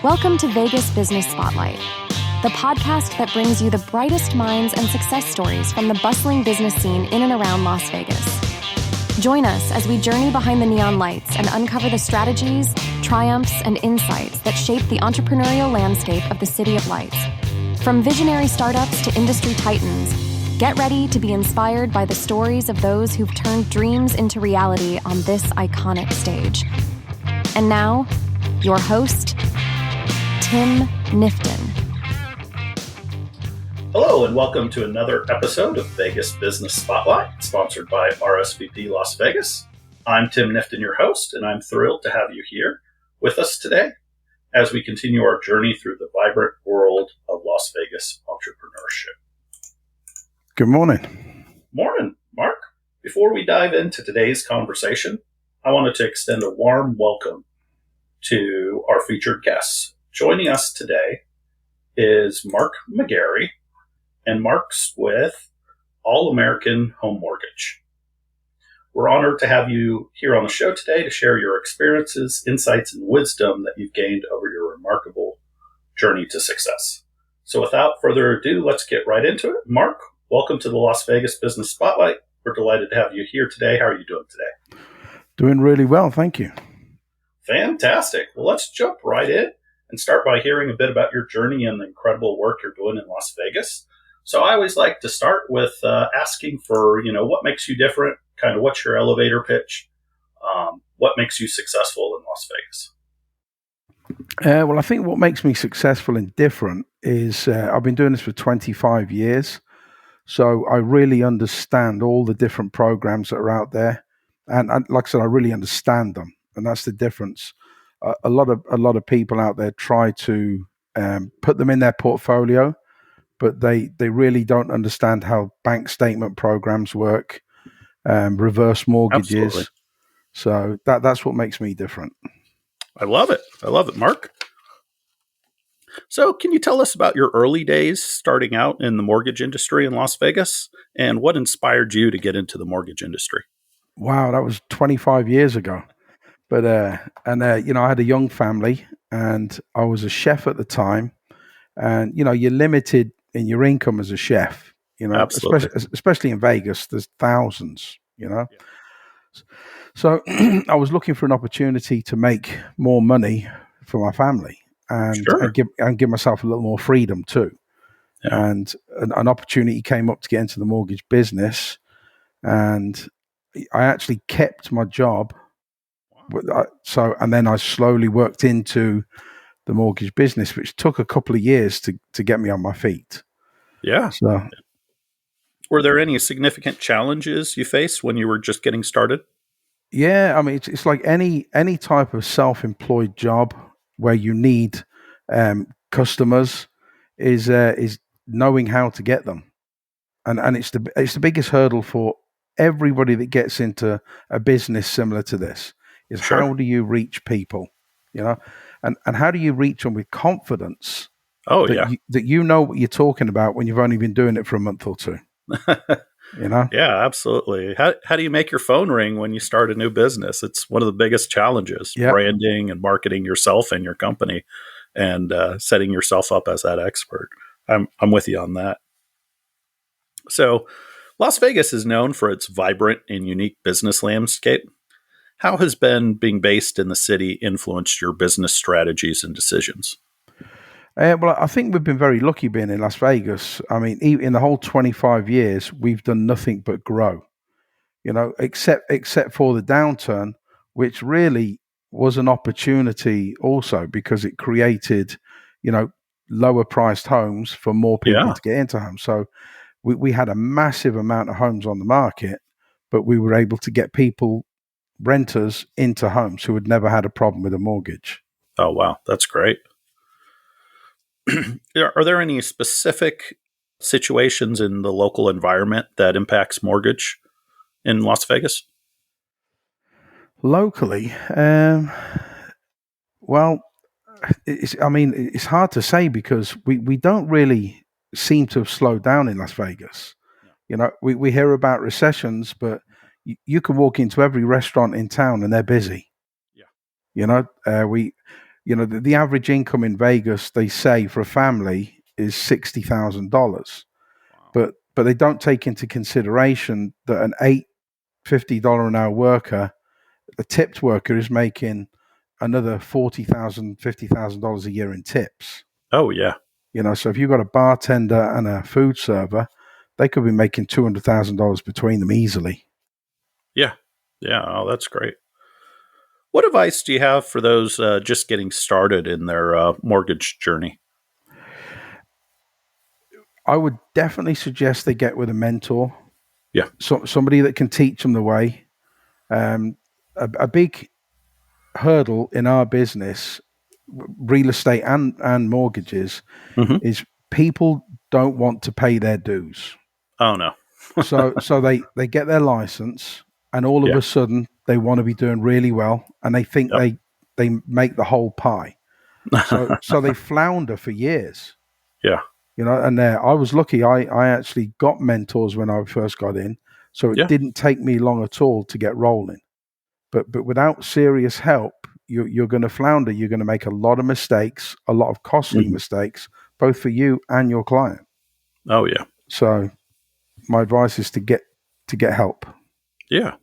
Welcome to Vegas Business Spotlight, the podcast that brings you the brightest minds and success stories from the bustling business scene in and around Las Vegas. Join us as we journey behind the neon lights and uncover the strategies, triumphs, and insights that shape the entrepreneurial landscape of the City of Lights. From visionary startups to industry titans, get ready to be inspired by the stories of those who've turned dreams into reality on this iconic stage. And now, your host, Tim Knifton. Hello, and welcome to another episode of Vegas Business Spotlight, sponsored by RSVP Las Vegas. I'm Tim Knifton, your host, and I'm thrilled to have you here with us today as we continue our journey through the vibrant world of Las Vegas entrepreneurship. Good morning. Morning, Mark. Before we dive into today's conversation, I wanted to extend a warm welcome to our featured guests. Joining us today is Mark McGarry, and Mark's with All American Home Mortgage. We're honored to have you here on the show today to share your experiences, insights, and wisdom that you've gained over your remarkable journey to success. So without further ado, let's get right into it. Mark, welcome to the Las Vegas Business Spotlight. We're delighted to have you here today. How are you doing today? Doing really well, thank you. Fantastic. Well, let's jump right in and start by hearing a bit about your journey and the incredible work you're doing in Las Vegas. So I always like to start with asking for, what makes you different, kind of what's your elevator pitch, what makes you successful in Las Vegas? Well, I think what makes me successful and different is I've been doing this for 25 years. So I really understand all the different programs that are out there. And like I said, I really understand them. And that's the difference. A lot of people out there try to put them in their portfolio, but they really don't understand how bank statement programs work, reverse mortgages. Absolutely. So that's what makes me different. I love it. Mark. So can you tell us about your early days starting out in the mortgage industry in Las Vegas and what inspired you to get into the mortgage industry? Wow, that was 25 years ago. But, I had a young family and I was a chef at the time. And, you're limited in your income as a chef, especially in Vegas, there's thousands, Yeah. So I was looking for an opportunity to make more money for my family and, Sure. and give myself a little more freedom too. Yeah. And an opportunity came up to get into the mortgage business. And I actually kept my job. And then I slowly worked into the mortgage business, which took a couple of years to get me on my feet. Yeah. So, were there any significant challenges you faced when you were just getting started? Yeah, I mean, it's like any type of self-employed job where you need customers is knowing how to get them, and it's the biggest hurdle for everybody that gets into a business similar to this. Is Sure. How do you reach people, and how do you reach them with confidence? Oh, that you know what you're talking about when you've only been doing it for a month or two. Yeah, absolutely. How do you make your phone ring when you start a new business? It's one of the biggest challenges, branding and marketing yourself and your company and setting yourself up as that expert. I'm with you on that. So Las Vegas is known for its vibrant and unique business landscape. How has being based in the city influenced your business strategies and decisions? Well, I think we've been very lucky being in Las Vegas. I mean, in the whole 25 years, we've done nothing but grow, except for the downturn, which really was an opportunity also because it created, lower priced homes for more people to get into homes. So we had a massive amount of homes on the market, but we were able to get renters into homes who had never had a problem with a mortgage. Oh, wow. That's great. Are there any specific situations in the local environment that impacts mortgage in Las Vegas? Locally, well, it's hard to say because we don't really seem to have slowed down in Las Vegas. We hear about recessions, but you can walk into every restaurant in town and they're busy. Yeah. The average income in Vegas, they say for a family is $60,000, Wow. but they don't take into consideration that an $50 an hour worker, a tipped worker, is making another $40,000, $50,000 a year in tips. Oh, yeah. So if you've got a bartender and a food server, they could be making $200,000 between them easily. Yeah. Yeah. Oh, that's great. What advice do you have for those just getting started in their mortgage journey? I would definitely suggest they get with a mentor. Yeah. Somebody that can teach them the way. A big hurdle in our business, real estate and mortgages, Mm-hmm. is people don't want to pay their dues. Oh, no. So they get their license, and all of Yeah. a sudden they want to be doing really well, and they think Yep. they make the whole pie. So they flounder for years. Yeah. And I was lucky. I actually got mentors when I first got in, so it Yeah. didn't take me long at all to get rolling. But without serious help, you're going to flounder. You're going to make a lot of mistakes, a lot of costly Mhm. mistakes, both for you and your client. Oh, yeah. So my advice is to get help. Yeah.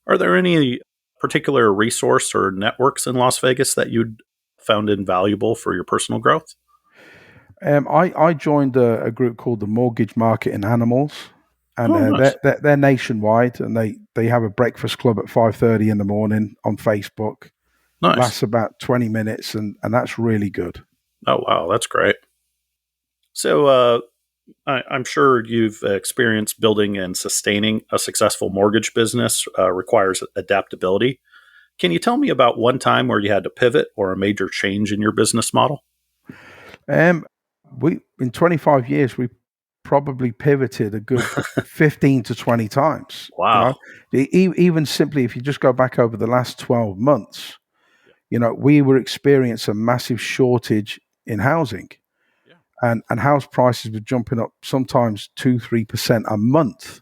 Are there any particular resource or networks in Las Vegas that you'd found invaluable for your personal growth? I joined a group called the Mortgage Marketing Animals, and Oh, nice. they're nationwide, and they have a breakfast club at 5:30 in the morning on Facebook. Nice. Lasts about 20 minutes, and that's really good. Oh, wow. That's great. So I'm sure you've experienced building and sustaining a successful mortgage business requires adaptability. Can you tell me about one time where you had to pivot or a major change in your business model? We in 25 years we probably pivoted a good 15 to 20 times. Wow. Even simply if you just go back over the last 12 months, we were experiencing a massive shortage in housing, Yeah. and house prices were jumping up sometimes 2-3% a month.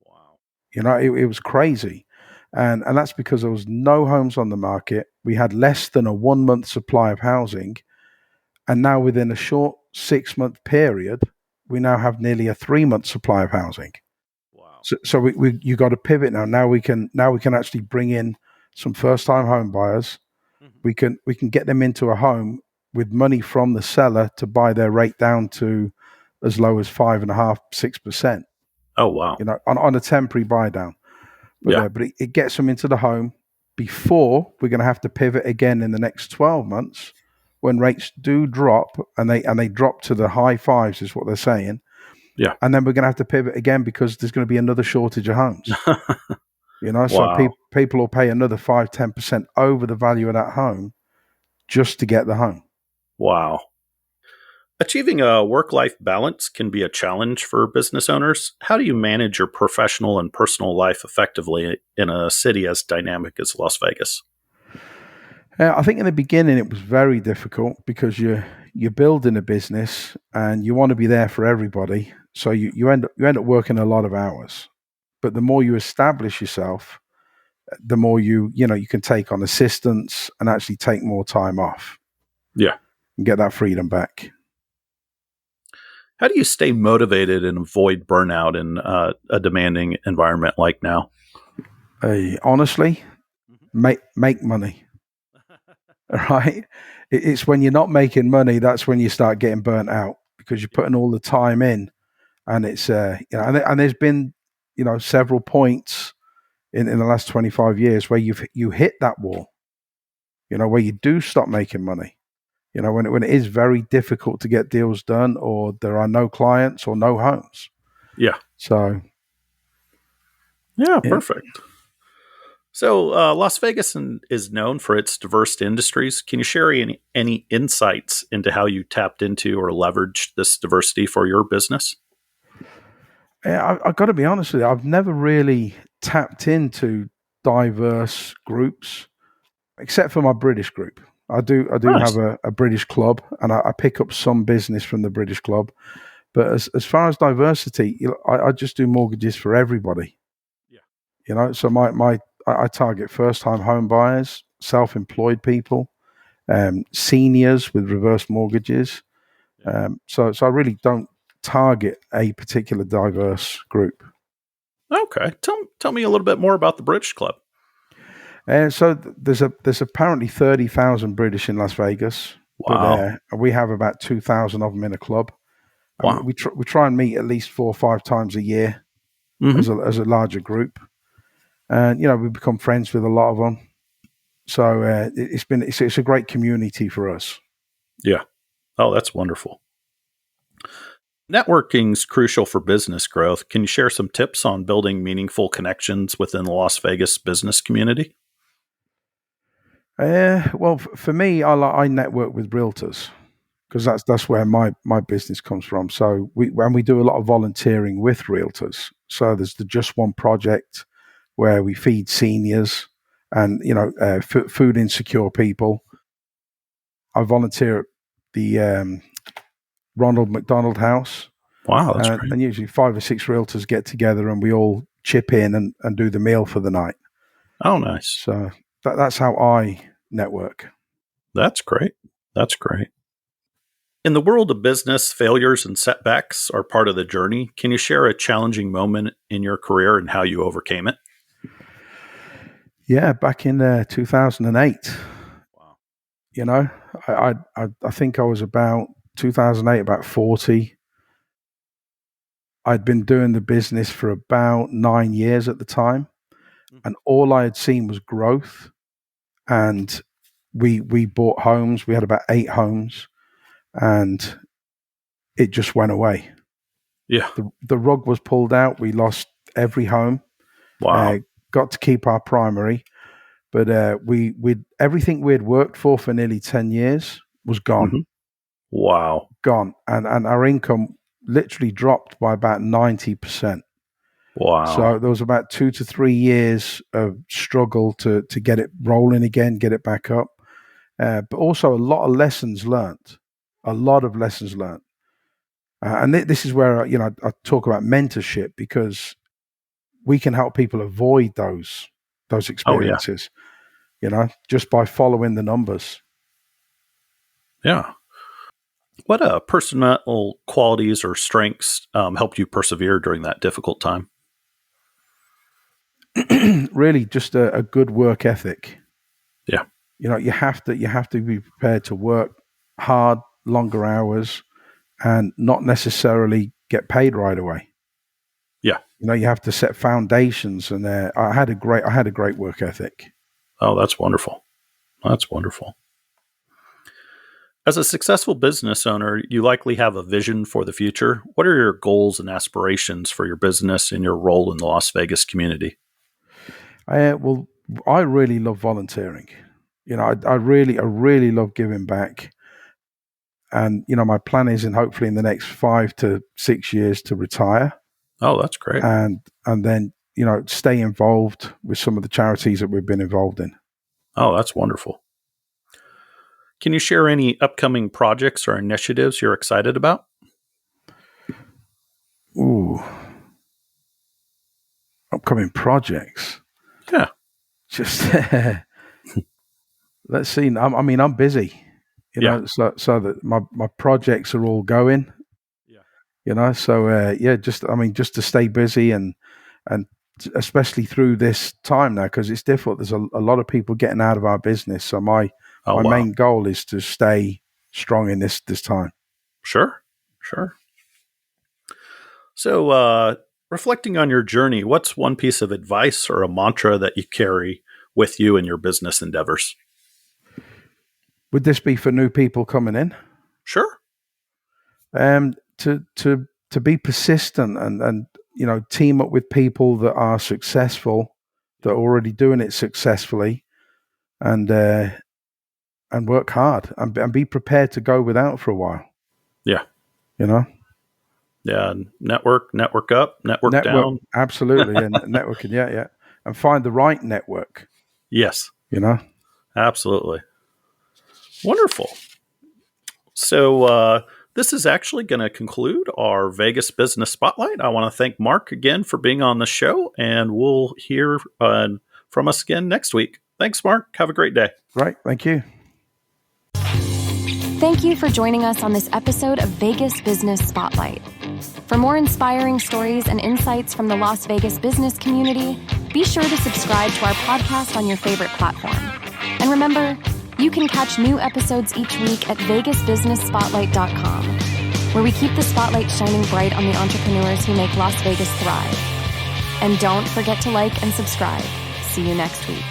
Wow. It was crazy, and that's because there was no homes on the market. We had less than a 1 month supply of housing, and now within a short 6 month period, we now have nearly a 3 month supply of housing. Wow. So we you got to pivot now. Now we can actually bring in some first time home buyers. Mhm. We can get them into a home with money from the seller to buy their rate down to as low as 5.5-6%. Oh, wow. On a temporary buy down. Yeah. But it gets them into the home before we're going to have to pivot again in the next 12 months when rates do drop, and they drop to the high fives is what they're saying. Yeah. And then we're going to have to pivot again because there's going to be another shortage of homes. So Wow. people will pay another 5-10% over the value of that home just to get the home. Wow. Achieving a work-life balance can be a challenge for business owners. How do you manage your professional and personal life effectively in a city as dynamic as Las Vegas? I think in the beginning it was very difficult because you're building a business and you want to be there for everybody, so you end up working a lot of hours. But the more you establish yourself, the more you can take on assistants and actually take more time off Yeah. and get that freedom back. How do you stay motivated and avoid burnout in a demanding environment like now? Honestly, make money. Right? It's when you're not making money that's when you start getting burnt out because you're putting all the time in, and it's and there's been several points in the last 25 years where you hit that wall, where you do stop making money. When it is very difficult to get deals done, or there are no clients or no homes. Yeah. So, Yeah, yeah. perfect. So Las Vegas is known for its diverse industries. Can you share any insights into how you tapped into or leveraged this diversity for your business? I've got to be honest with you. I've never really tapped into diverse groups, except for my British group. I do have Nice. a British club, and I pick up some business from the British club. But as far as diversity, I just do mortgages for everybody. Yeah. So I target first time home buyers, self employed people, seniors with reverse mortgages. So I really don't target a particular diverse group. Okay. Tell me a little bit more about the British Club. There's apparently 30,000 British in Las Vegas, Wow. but we have about 2,000 of them in a club. Wow. We try and meet at least 4 or 5 times a year as a larger group, and we become friends with a lot of them. So it's a great community for us. Yeah. Oh, that's wonderful. Networking's crucial for business growth. Can you share some tips on building meaningful connections within the Las Vegas business community? Well, for me, I network with realtors because that's where my business comes from. So we do a lot of volunteering with realtors. So there's the Just One project where we feed seniors and food insecure people. I volunteer at the Ronald McDonald House. Wow, that's great. And usually 5 or 6 realtors get together and we all chip in and do the meal for the night. Oh, nice. So that's how I network. That's great. That's great. In the world of business, failures and setbacks are part of the journey. Can you share a challenging moment in your career and how you overcame it? Yeah, back in 2008. Wow. I think I was about 2008, about 40. I'd been doing the business for about 9 years at the time, and all I had seen was growth. And we bought homes. We had about 8 homes, and it just went away. Yeah. The rug was pulled out. We lost every home. Wow. Got to keep our primary, but everything we had worked for nearly 10 years was gone. Mm-hmm. Wow. Gone. And our income literally dropped by about 90%. Wow. So there was about 2 to 3 years of struggle to get it rolling again, get it back up. But also a lot of lessons learned. And this is where I talk about mentorship, because we can help people avoid those experiences, just by following the numbers. Yeah. What personal qualities or strengths helped you persevere during that difficult time? Really, just a good work ethic. Yeah. You have to be prepared to work hard, longer hours, and not necessarily get paid right away. Yeah. You have to set foundations, and I had a great work ethic. Oh, that's wonderful. That's wonderful. As a successful business owner, you likely have a vision for the future. What are your goals and aspirations for your business and your role in the Las Vegas community? Well, I really love volunteering. I really love giving back. And, my plan is hopefully in the next 5 to 6 years to retire. Oh, that's great. And then, stay involved with some of the charities that we've been involved in. Oh, that's wonderful. Can you share any upcoming projects or initiatives you're excited about? Ooh. Upcoming projects. Yeah. Just let's see. I'm busy, so that my projects are all going. Yeah. So just to stay busy and especially through this time now, because it's difficult. There's a lot of people getting out of our business. So my main goal is to stay strong in this time. Sure. So, reflecting on your journey, what's one piece of advice or a mantra that you carry with you in your business endeavors? Would this be for new people coming in? Sure. To be persistent and team up with people that are successful, that are already doing it successfully, and work hard and be prepared to go without for a while. Yeah. Yeah, network up, network down. Absolutely, and networking, yeah. And find the right network. Yes. Absolutely. Wonderful. So this is actually going to conclude our Vegas Business Spotlight. I want to thank Mark again for being on the show, and we'll hear from us again next week. Thanks, Mark. Have a great day. Right. Thank you. Thank you for joining us on this episode of Vegas Business Spotlight. For more inspiring stories and insights from the Las Vegas business community, be sure to subscribe to our podcast on your favorite platform. And remember, you can catch new episodes each week at vegasbusinessspotlight.com, where we keep the spotlight shining bright on the entrepreneurs who make Las Vegas thrive. And don't forget to like and subscribe. See you next week.